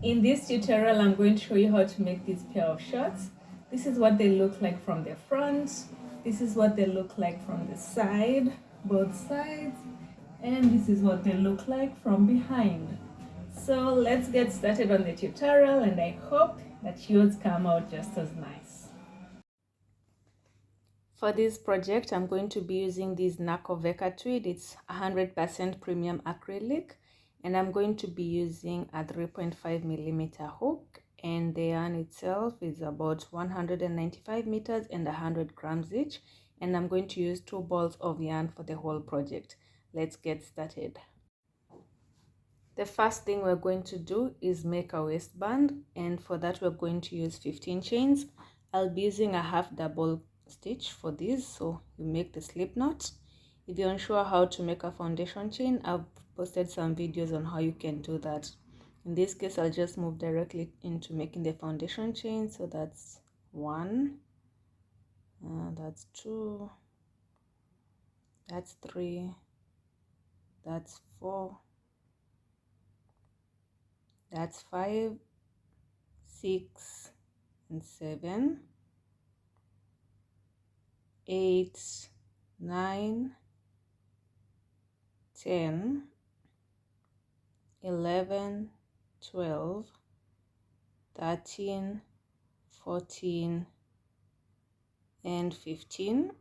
In this tutorial, I'm going to show you how to make this pair of shorts. This is what they look like from the front. This is what they look like from the side, both sides. And this is what they look like from behind. So let's get started on the tutorial, and I hope that yours come out just as nice. For this project, I'm going to be using this Nako Veka tweed. It's 100% premium acrylic, and I'm going to be using a 3.5 millimeter hook, and the yarn itself is about 195 meters and 100 grams each, and I'm going to use 2 balls of yarn for the whole project. Let's get started. The first thing we're going to do is make a waistband, and for that we're going to use 15 chains. I'll be using a half double stitch for this, so you make the slip knot. If you're unsure how to make a foundation chain, I've posted some videos on how you can do that. In this case, I'll just move directly into making the foundation chain. So that's 1, that's 2, that's 3, that's 4, that's 5, 6 and 7, 8, 9, 10, 11, 12, 13, 14 and 15.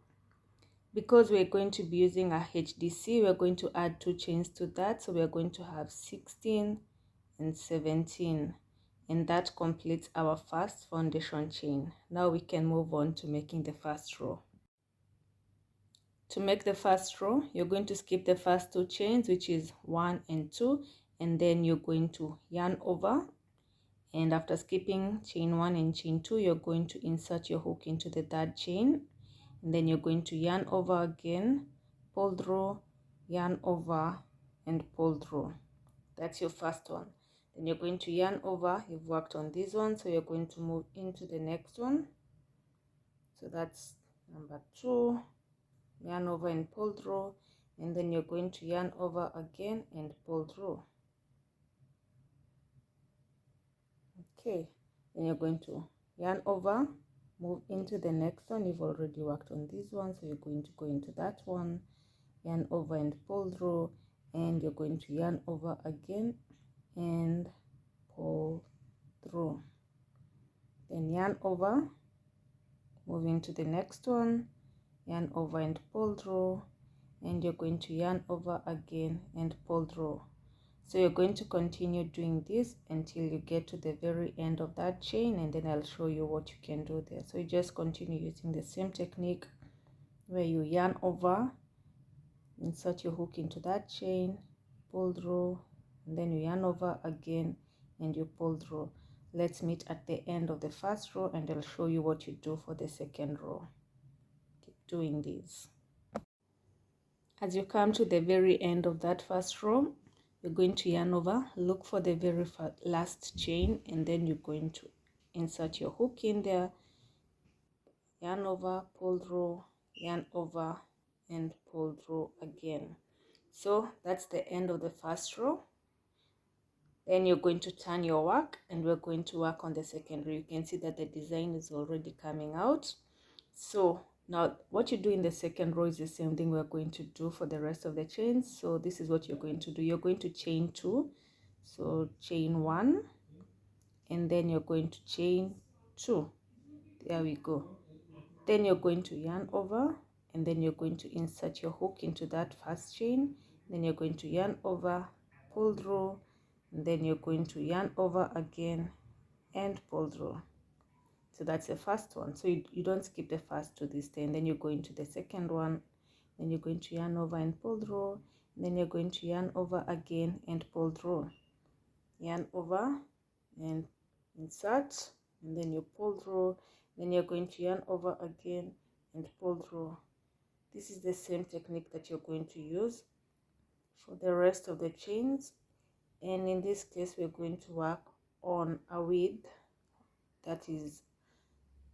Because we're going to be using a HDC, we're going to add 2 chains to that, so we're going to have 16 and 17, and that completes our first foundation chain. Now we can move on to making the first row. To make the first row, you're going to skip the first 2 chains, which is 1 and 2, and then you're going to yarn over, and after skipping chain 1 and chain 2, you're going to insert your hook into the 3rd chain, and then you're going to yarn over again, pull through, yarn over and pull through. That's your first one. Then you're going to yarn over. You've worked on this one, so you're going to move into the next one. So that's number 2, yarn over and pull through, and then you're going to yarn over again and pull through. Okay, then you're going to yarn over, move into the next one. You've already worked on this one, so you're going to go into that one, yarn over and pull through, and you're going to yarn over again and pull through. Then yarn over, moving to the next one, yarn over and pull through, and you're going to yarn over again and pull through. So you're going to continue doing this until you get to the very end of that chain, and then I'll show you what you can do there. So you just continue using the same technique where you yarn over, insert your hook into that chain, pull through, and then you yarn over again and you pull through. Let's meet at the end of the first row, and I'll show you what you do for the second row. Keep doing this. As you come to the very end of that first row, you're going to yarn over, look for the very last chain, and then you're going to insert your hook in there, yarn over, pull through, yarn over and pull through again. So that's the end of the first row. Then you're going to turn your work, and we're going to work on the second row. You can see that the design is already coming out. So now what you do in the second row is the same thing we're going to do for the rest of the chains. So this is what you're going to do. You're going to chain 2, so chain 1, and then you're going to chain 2. There we go. Then you're going to yarn over, and then you're going to insert your hook into that first chain. Then you're going to yarn over, pull through, and then you're going to yarn over again and pull through. So that's the first one. So you don't skip the first 2 this time. Then you're going to the second one, then you're going to yarn over and pull through, and then you're going to yarn over again and pull through, yarn over and insert, and then you pull through, then you're going to yarn over again and pull through. This is the same technique that you're going to use for the rest of the chains, and in this case we're going to work on a width that is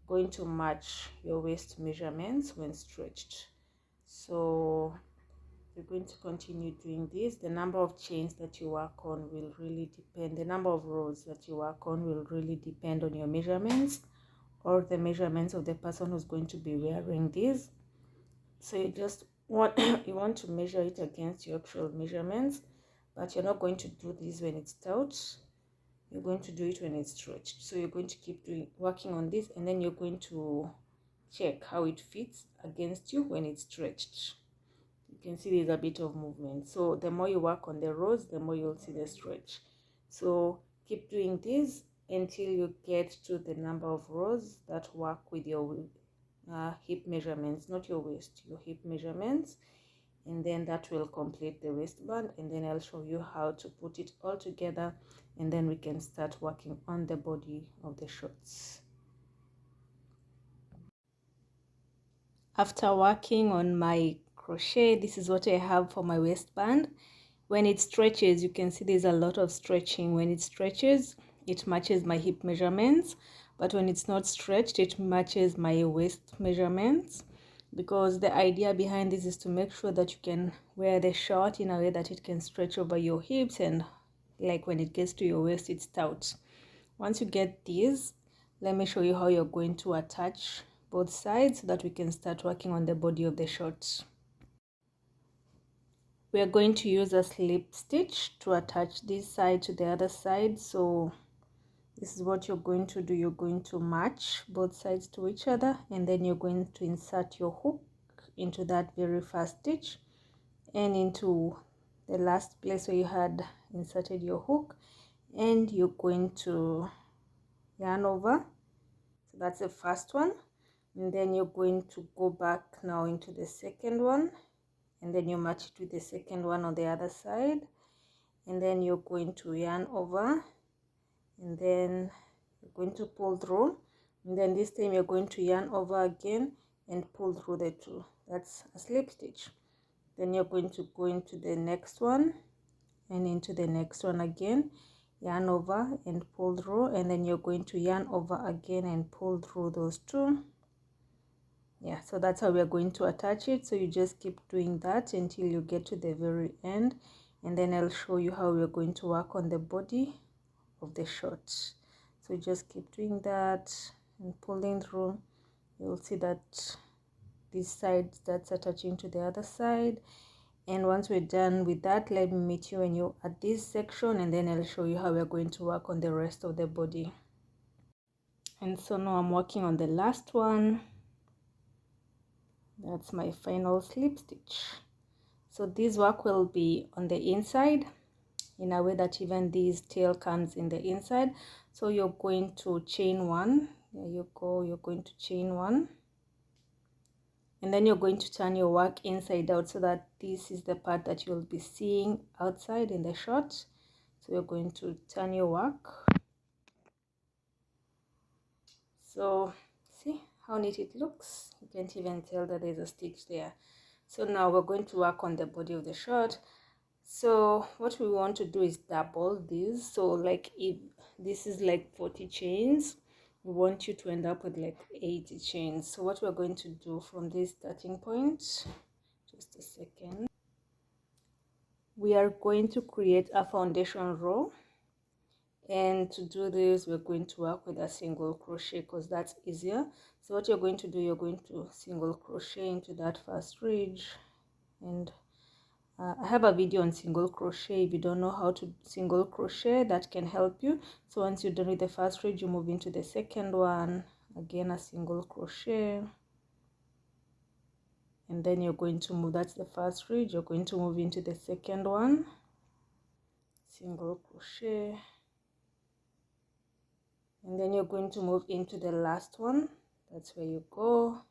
going to match your waist measurements when stretched. So You're going to continue doing this. The number of chains that you work on will really depend, the number of rows that you work on will really depend on your measurements or the measurements of the person who's going to be wearing this. So you just want you want to measure it against your actual measurements, but you're not going to do this when it's taut. You're going to do it when it's stretched. So you're going to keep working on this, and then you're going to check how it fits against you when it's stretched. You can see there's a bit of movement. So the more you work on the rows, the more you'll see the stretch. So keep doing this until you get to the number of rows that work with your hip measurements, not your waist, your hip measurements. And then that will complete the waistband, and then I'll show you how to put it all together, and then we can start working on the body of the shorts. After working on my crochet, this is what I have for my waistband. When it stretches, you can see there's a lot of stretching. When it stretches, it matches my hip measurements, but when it's not stretched, it matches my waist measurements, because the idea behind this is to make sure that you can wear the short in a way that it can stretch over your hips, and like when it gets to your waist, it's taut. Once you get these, let me show you how you're going to attach both sides so that we can start working on the body of the shorts. We are going to use a slip stitch to attach this side to the other side. So this is what you're going to do. You're going to match both sides to each other, and then you're going to insert your hook into that very first stitch and into the last place where you had inserted your hook, and you're going to yarn over. So that's the first one, and then you're going to go back now into the second one, and then you match it with the second one on the other side, and then you're going to yarn over, and then you're going to pull through, and then this time you're going to yarn over again and pull through the two. That's a slip stitch. Then you're going to go into the next one and into the next one again, yarn over and pull through, and then you're going to yarn over again and pull through those two. Yeah, so that's how we're going to attach it. So you just keep doing that until you get to the very end, and then I'll show you how we're going to work on the body of the short. So just keep doing that and pulling through. You'll see that this side starts attaching to the other side, and once we're done with that, let me meet you when you're at this section, and then I'll show you how we're going to work on the rest of the body. And so now I'm working on the last one. That's my final slip stitch. So this work will be on the inside in a way that even this tail comes in the inside. So you're going to chain one. There you go. You're going to chain one, and then you're going to turn your work inside out so that this is the part that you'll be seeing outside in the short. So you're going to turn your work. So see how neat it looks. You can't even tell that there's a stitch there. So now we're going to work on the body of the short. So what we want to do is double this. So like if this is like 40 chains, we want you to end up with like 80 chains. So what we're going to do from this starting point, just a second, we are going to create a foundation row, and to do this we're going to work with a single crochet because that's easier. So what you're going to do, you're going to single crochet into that first ridge, and I have a video on single crochet. If you don't know how to single crochet, that can help you. So once you're done with the first ridge, you move into the second one, again a single crochet, and then you're going to move, that's the first ridge, you're going to move into the second one, single crochet, and then you're going to move into the last one. That's where you go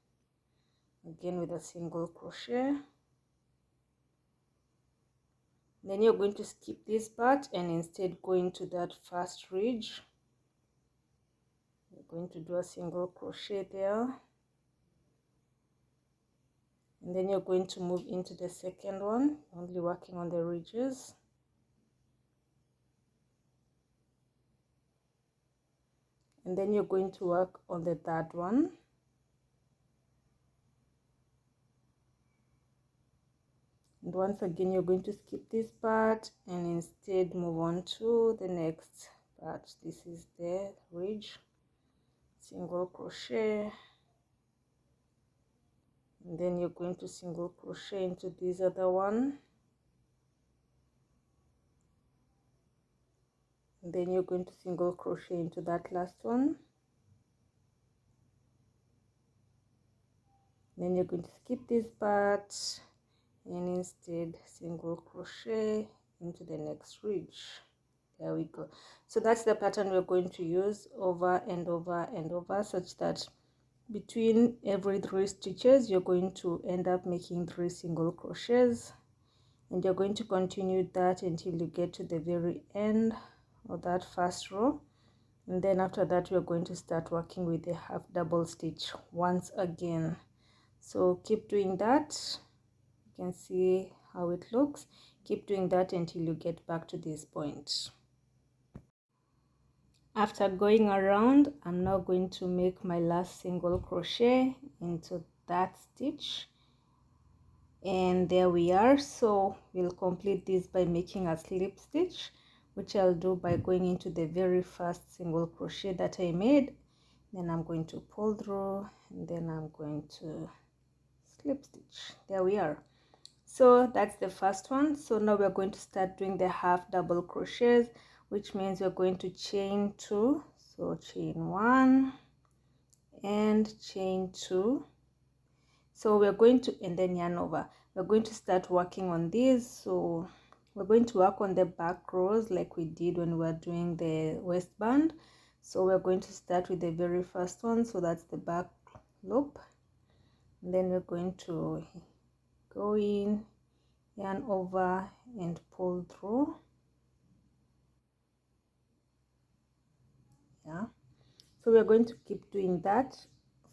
again with a single crochet. Then you're going to skip this part and instead go into that first ridge. You're going to do a single crochet there, and then you're going to move into the second one, only working on the ridges. And then you're going to work on the third one, And once again, you're going to skip this part and instead move on to the next part. This is the ridge, single crochet, and then you're going to single crochet into this other one, and then you're going to single crochet into that last one. Then you're going to skip this part and instead single crochet into the next ridge. There we go. So that's the pattern we're going to use over and over and over, such that between every 3 stitches you're going to end up making 3 single crochets, and you're going to continue that until you get to the very end of that first row. And then after that we're going to start working with the half double stitch once again. So keep doing that. You can see how it looks. Keep doing that until you get back to this point. After going around, I'm now going to make my last single crochet into that stitch, and there we are. So we'll complete this by making a slip stitch, which I'll do by going into the very first single crochet that I made. Then I'm going to pull through, and then I'm going to slip stitch. There we are. So that's the first one. So now we're going to start doing the half double crochets, which means we're going to chain 2. So chain 1 and chain 2. So we're going to, and then yarn over. We're going to start working on these. So we're going to work on the back rows like we did when we were doing the waistband. So we're going to start with the very first one. So that's the back loop. And then we're going to go in, yarn over and pull through. Yeah, so we're going to keep doing that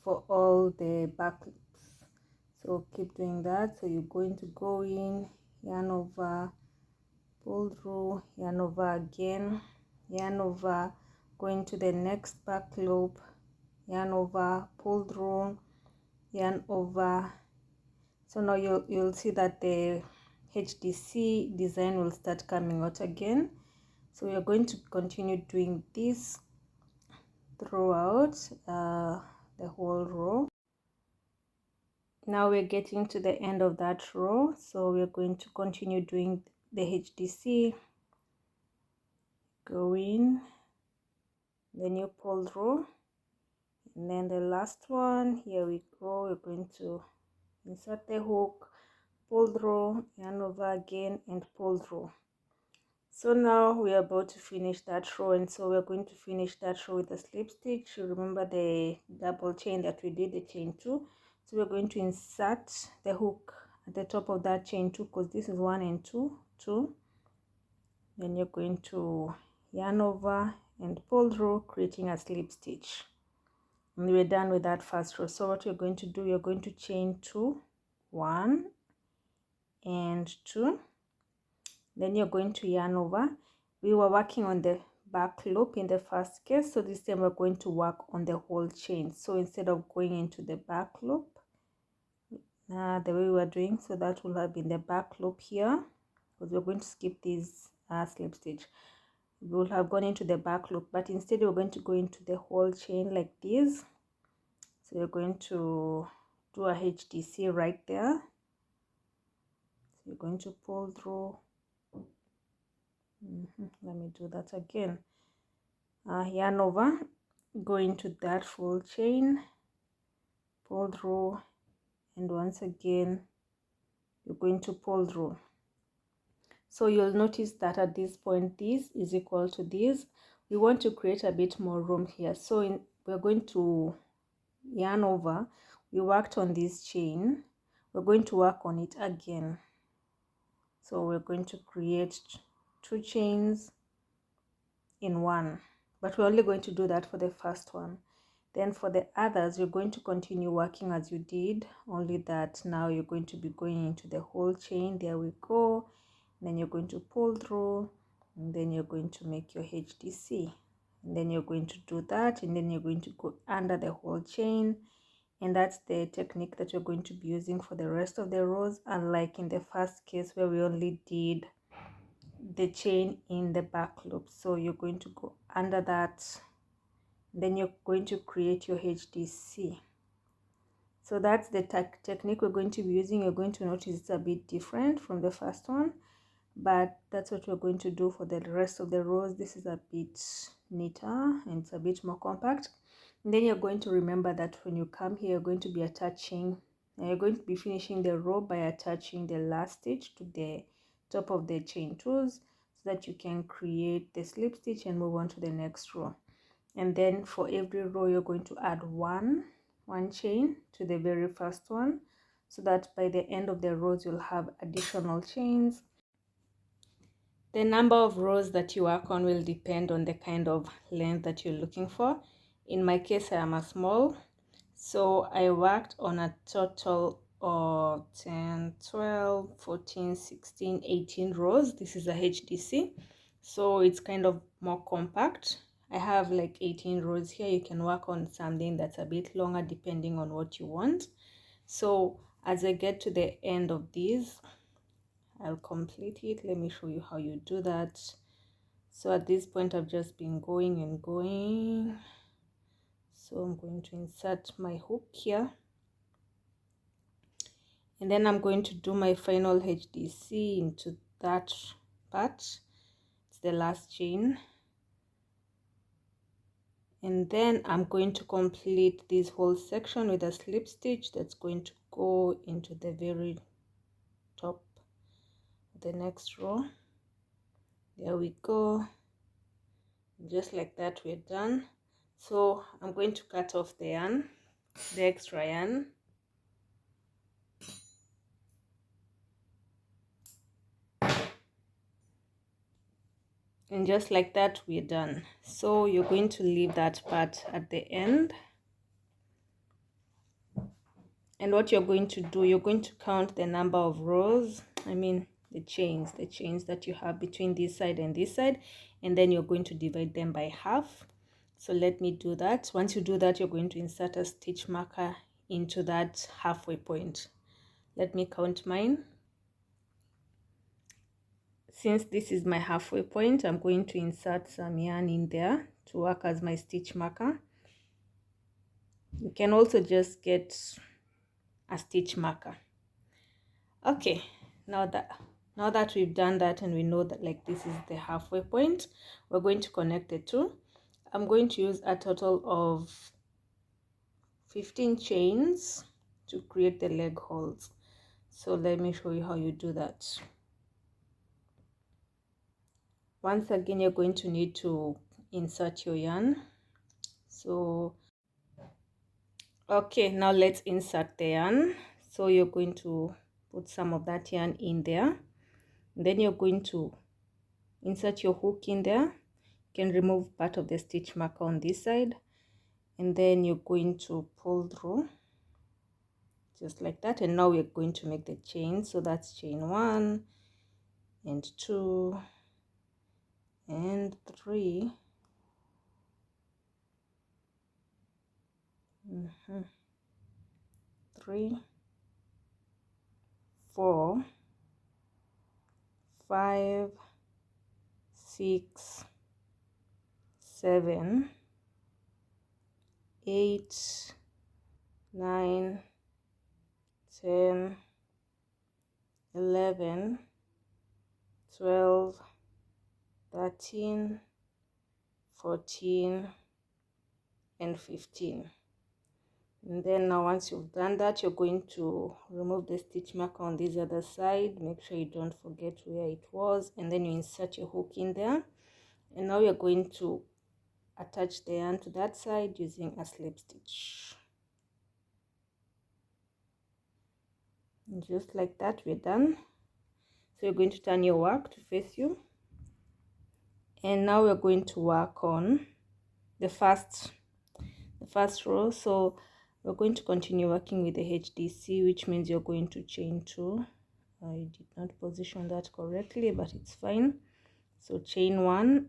for all the back loops. So keep doing that. So you're going to go in, yarn over, pull through, yarn over again, yarn over, going to the next back loop, yarn over, pull through, yarn over. So now you'll see that the HDC design will start coming out again. So we are going to continue doing this throughout the whole row. Now we're getting to the end of that row, so we're going to continue doing the HDC. Go in, then you pull through, and then the last one, here we go. We're going to insert the hook, pull through, yarn over again and pull through. So now we are about to finish that row, and so we're going to finish that row with a slip stitch. You remember the double chain that we did, the chain 2. So we're going to insert the hook at the top of that chain 2, because this is 1 and 2. Then you're going to yarn over and pull through, creating a slip stitch. And we're done with that first row. So what you're going to do, you're going to chain 2, 1 and 2. Then you're going to yarn over. We were working on the back loop in the first case, so this time we're going to work on the whole chain. So instead of going into the back loop the way we were doing, so that will have been the back loop here, because we're going to skip this slip stitch. We will have gone into the back loop, but instead we're going to go into the whole chain like this. So you're going to do a HDC right there. So you're going to pull through. Let me do that again. Yarn over, go into that full chain, pull through, and once again you're going to pull through. So you'll notice that at this point this is equal to this. We want to create a bit more room here, so we're going to yarn over. We worked on this chain, we're going to work on it again. So we're going to create 2 chains in one, but we're only going to do that for the first one. Then for the others, you're going to continue working as you did, only that now you're going to be going into the whole chain. There we go. Then you're going to pull through, and then you're going to make your HDC, and then you're going to do that, and then you're going to go under the whole chain and that's the technique that you're going to be using for the rest of the rows, unlike in the first case where we only did the chain in the back loop. So you're going to go under that, then you're going to create your HDC. So that's the technique we're going to be using. You're going to notice it's a bit different from the first one, but that's what we're going to do for the rest of the rows. This is a bit neater and it's a bit more compact. And then you're going to remember that when you come here, you're going to be attaching, you're going to be finishing the row by attaching the last stitch to the top of the chain twos, so that you can create the slip stitch and move on to the next row. And then for every row, you're going to add one chain to the very first one, so that by the end of the rows, you'll have additional chains. The number of rows that you work on will depend on the kind of length that you're looking for. In my case, I am a small, so I worked on a total of 10, 12, 14, 16, 18 rows. This is a HDC, so it's kind of more compact. I have like 18 rows here. You can work on something that's a bit longer depending on what you want. So as I get to the end of these, I'll complete it. Let me show you how you do that. So at this point, I've just been going and going. So I'm going to insert my hook here, and then I'm going to do my final HDC into that part. It's the last chain, and then I'm going to complete this whole section with a slip stitch that's going to go into the very top of the next row. There we go. Just like that, we're done. So I'm going to cut off the yarn, the extra yarn. And just like that, we're done. So you're going to leave that part at the end. And what you're going to do, you're going to count the number of rows, the chains that you have between this side and this side, and then you're going to divide them by half. So let me do that. Once you do that, you're going to insert a stitch marker into that halfway point. Let me count mine. Since this is my halfway point, I'm going to insert some yarn in there to work as my stitch marker. You can also just get a stitch marker. Okay, now that we've done that and we know that like this is the halfway point, we're going to connect the two. I'm going to use a total of 15 chains to create the leg holes. So let me show you how you do that. Once again, you're going to need to insert your yarn. So okay, now let's insert the yarn. So you're going to put some of that yarn in there. Then you're going to insert your hook in there. You can remove part of the stitch marker on this side, and then you're going to pull through just like that. And now we're going to make the chain. So that's chain 1 and 2 and 3. 3, 4, 5, 6, 7, 8, 9, 10, 11, 12, 13, 14, and 15. And then now once you've done that, you're going to remove the stitch marker on this other side. Make sure you don't forget where it was, and then you insert your hook in there. And now you're going to attach the yarn to that side using a slip stitch. And just like that, we're done. So you're going to turn your work to face you, and now we're going to work on the first row. So we're going to continue working with the HDC, which means you're going to chain 2. I did not position that correctly, but it's fine. So chain 1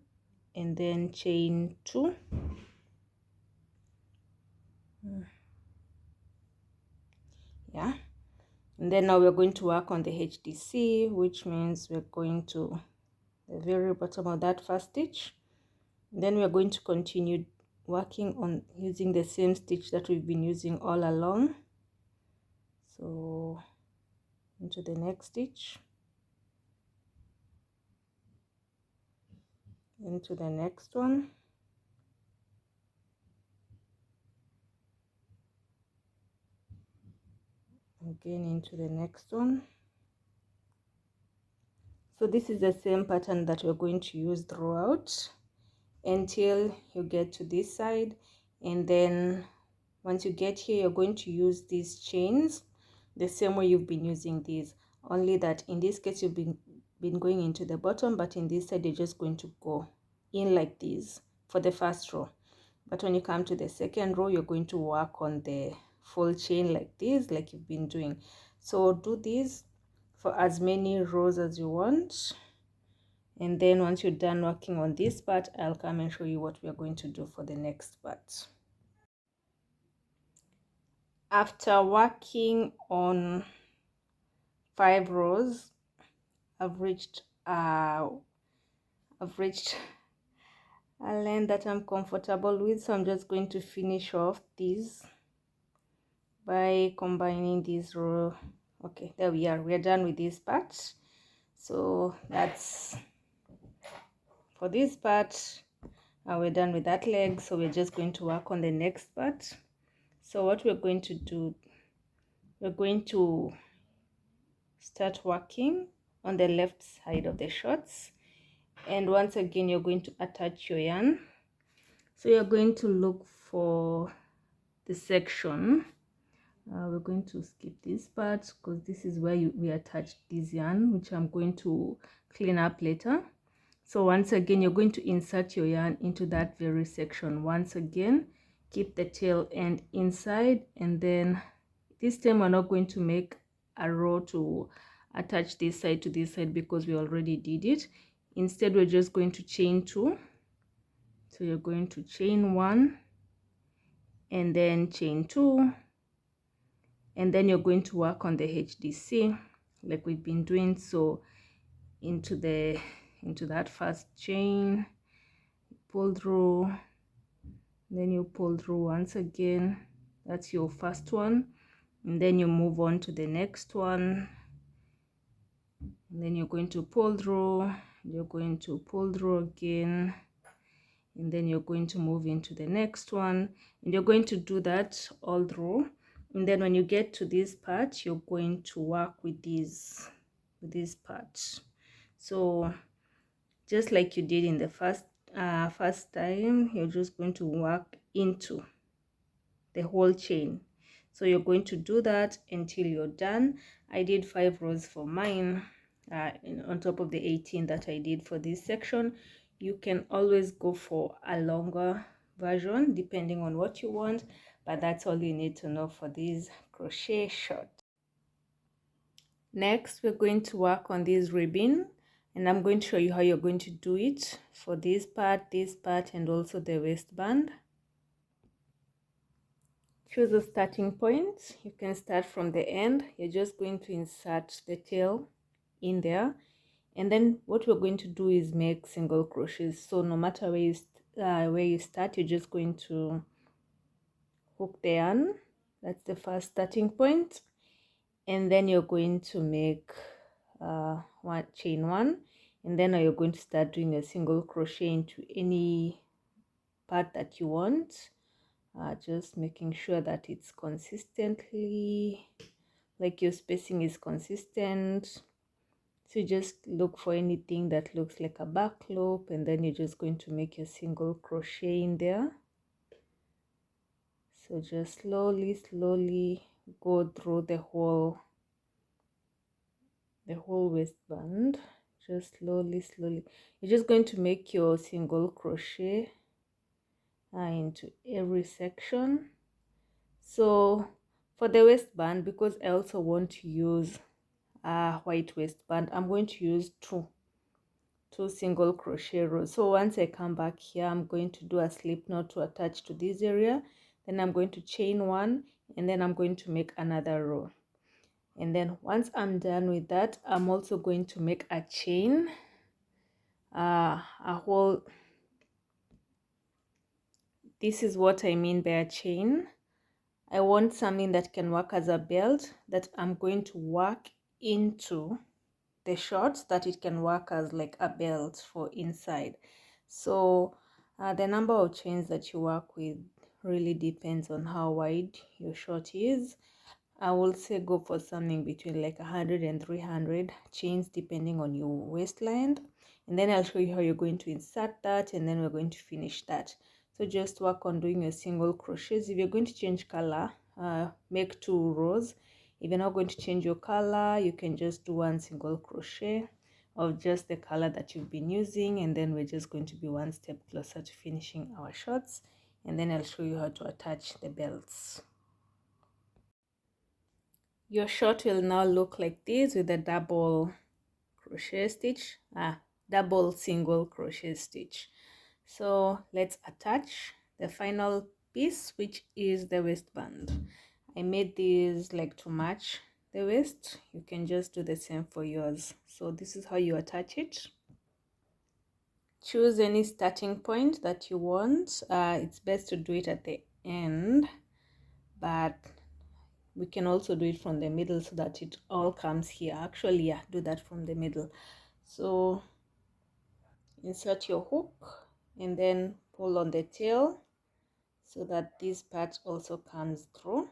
and then chain 2. 1, 2, 3, 4, 5, 6, 7, 8, 9, 10, 11, 12, 13, 14, and 15. And then now once you've done that, you're going to remove the stitch marker on this other side. Make sure you don't forget where it was, and then you insert your hook in there. And now you're going to attach the yarn to that side using a slip stitch. And just like that, we're done. So you're going to turn your work to face you, and now we're going to work on the first row. So we're going to continue working with the HDC, which means you're going to chain 2. Yeah, and then now we're going to work on the HDC, which means we're going to the very bottom of that first stitch. And then we're going to continue working on using the same stitch that we've been using all along. So into the next stitch, into the next one, again into the next one. So this is the same pattern that we're going to use throughout until you get to this side. And then once you get here, you're going to use these chains the same way you've been using these, only that in this case you've been going into the bottom, but in this side you're just going to go in like this for the first row. But when you come to the second row, you're going to work on the full chain like this, like you've been doing. So do this for as many rows as you want, and then once you're done working on this part, I'll come and show you what we are going to do for the next part. After working on 5 rows, I've reached a length that I'm comfortable with, so I'm just going to finish off these by combining this row. Okay, there we are, we're done with this part. So that's for this part. We're done with that leg, so we're just going to work on the next part. So what we're going to do, we're going to start working on the left side of the shorts, and once again you're going to attach your yarn. So you're going to look for the section. We're going to skip this part because this is where we attach this yarn, which I'm going to clean up later. So once again you're going to insert your yarn into that very section. Once again, keep the tail end inside, and then this time we're not going to make a row to attach this side to this side because we already did it. Instead, we're just going to chain 2. So you're going to chain 1 and then chain 2, and then you're going to work on the HDC like we've been doing. So into that first chain, pull through, then you pull through once again. That's your first one, and then you move on to the next one, and then you're going to pull through, you're going to pull through again, and then you're going to move into the next one, and you're going to do that all through. And then when you get to this part, you're going to work with this part. So just like you did in the first time, you're just going to work into the whole chain. So you're going to do that until you're done. I did 5 rows for mine, on top of the 18 that I did for this section. You can always go for a longer version depending on what you want, but that's all you need to know for this crochet short. Next, we're going to work on this ribbon, and I'm going to show you how you're going to do it for this part, and also the waistband. Choose a starting point. You can start from the end. You're just going to insert the tail in there, and then what we're going to do is make single crochets. So no matter where you start, you're just going to hook the yarn. That's the first starting point, and then you're going to make chain 1, and then you're going to start doing a single crochet into any part that you want. Just making sure that it's consistently, like your spacing is consistent. So you just look for anything that looks like a back loop, and then you're just going to make your single crochet in there. So just slowly go through the whole waistband. Just slowly you're just going to make your single crochet into every section. So for the waistband, because I also want to use a white waistband, I'm going to use two single crochet rows. So once I come back here, I'm going to do a slip knot to attach to this area, then I'm going to chain 1, and then I'm going to make another row. And then once I'm done with that, I'm also going to make a chain, a whole, this is what I mean by a chain. I want something that can work as a belt that I'm going to work into the shorts, that it can work as like a belt for inside. So the number of chains that you work with really depends on how wide your short is. I will say go for something between like 100 and 300 chains depending on your waistline, and then I'll show you how you're going to insert that, and then we're going to finish that. So just work on doing your single crochets. If you're going to change color, make 2 rows. If you're not going to change your color, you can just do 1 single crochet of just the color that you've been using, and then we're just going to be 1 step closer to finishing our shorts, and then I'll show you how to attach the belts. Your short will now look like this with a double crochet stitch, double single crochet stitch. So let's attach the final piece, which is the waistband. I made these like to match the waist. You can just do the same for yours. So this is how you attach it. Choose any starting point that you want. It's best to do it at the end, but we can also do it from the middle so that it all comes here. Actually, yeah, do that from the middle. So insert your hook and then pull on the tail so that this part also comes through.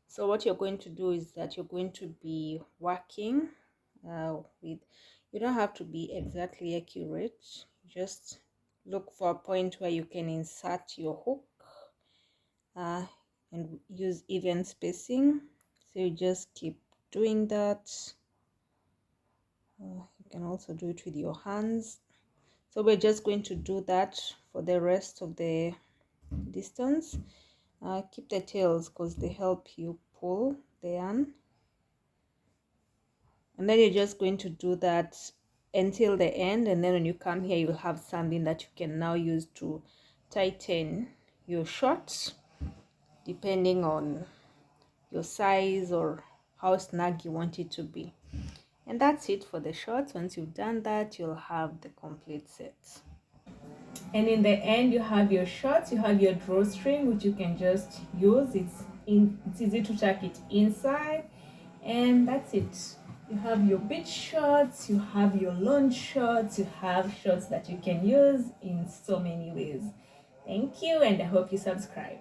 So what you're going to do is that you're going to be working with, you don't have to be exactly accurate, just look for a point where you can insert your hook and use even spacing. So you just keep doing that. You can also do it with your hands. So we're just going to do that for the rest of the distance. Keep the tails because they help you pull the yarn, and then you're just going to do that until the end, and then when you come here you'll have something that you can now use to tighten your shorts depending on your size or how snug you want it to be. And that's it for the shorts. Once you've done that, you'll have the complete set. And in the end, you have your shorts, you have your drawstring, which you can just use. It's easy to tuck it inside, and that's it. You have your beach shorts, you have your lawn shorts, you have shorts that you can use in so many ways. Thank you, and I hope you subscribe.